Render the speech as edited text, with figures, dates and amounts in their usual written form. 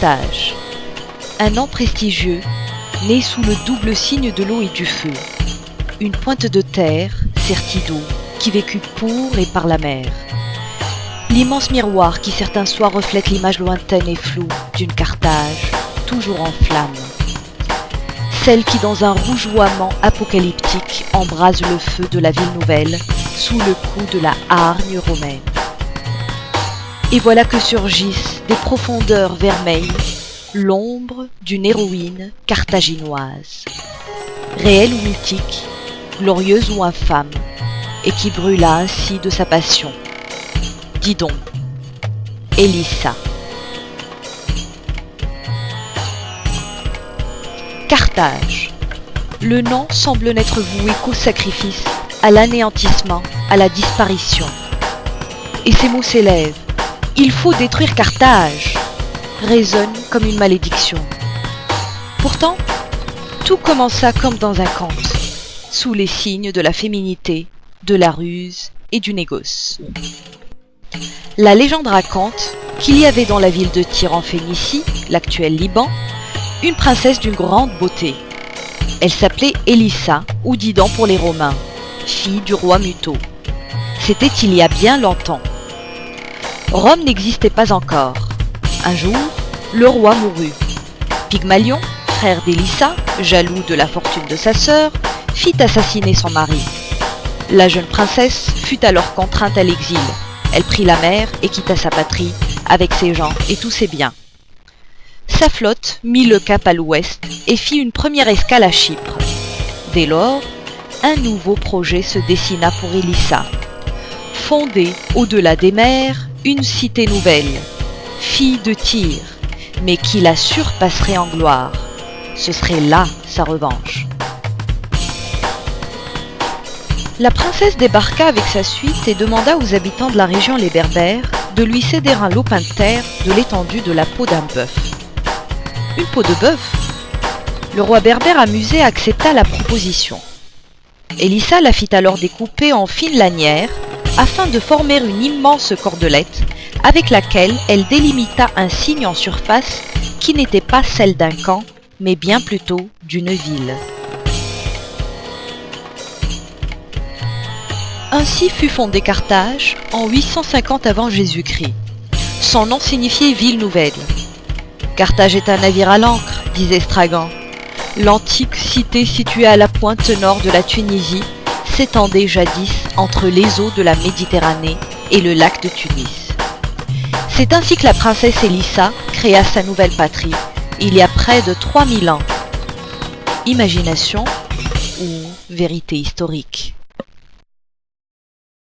Carthage, un nom prestigieux, né sous le double signe de l'eau et du feu, une pointe de terre, sertie d'eau, qui vécut pour et par la mer. L'immense miroir qui certains soirs reflète l'image lointaine et floue d'une Carthage, toujours en flammes. Celle qui dans un rougeoiement apocalyptique embrase le feu de la ville nouvelle, sous le coup de la hargne romaine. Et voilà que surgissent des profondeurs vermeilles l'ombre d'une héroïne carthaginoise, réelle ou mythique, glorieuse ou infâme, et qui brûla ainsi de sa passion. Dis donc, Élissa. Carthage. Le nom semble n'être voué qu'au sacrifice, à l'anéantissement, à la disparition. Et ces mots s'élèvent. Il faut détruire Carthage, résonnent comme une malédiction. Pourtant, tout commença comme dans un conte, sous les signes de la féminité, de la ruse et du négoce. La légende raconte qu'il y avait dans la ville de Tyr en Phénicie, l'actuel Liban, une princesse d'une grande beauté. Elle s'appelait Élissa, ou Didan pour les Romains, fille du roi Muto. C'était il y a bien longtemps. Rome n'existait pas encore. Un jour, le roi mourut. Pygmalion, frère d'Élissa, jaloux de la fortune de sa sœur, fit assassiner son mari. La jeune princesse fut alors contrainte à l'exil. Elle prit la mer et quitta sa patrie, avec ses gens et tous ses biens. Sa flotte mit le cap à l'ouest et fit une première escale à Chypre. Dès lors, un nouveau projet se dessina pour Élissa. Fonder, au-delà des mers, une cité nouvelle, fille de Tyr, mais qui la surpasserait en gloire. Ce serait là sa revanche. La princesse débarqua avec sa suite et demanda aux habitants de la région les Berbères de lui céder un lopin de terre de l'étendue de la peau d'un bœuf. Une peau de bœuf? Le roi berbère amusé accepta la proposition. Élissa la fit alors découper en fines lanières afin de former une immense cordelette avec laquelle elle délimita un signe en surface qui n'était pas celle d'un camp, mais bien plutôt d'une ville. Ainsi fut fondée Carthage en 850 avant Jésus-Christ. Son nom signifiait ville nouvelle. Carthage est un navire à l'ancre, disait Stragan. L'antique cité située à la pointe nord de la Tunisie s'étendait jadis entre les eaux de la Méditerranée et le lac de Tunis. C'est ainsi que la princesse Élissa créa sa nouvelle patrie, il y a près de 3000 ans. Imagination ou vérité historique?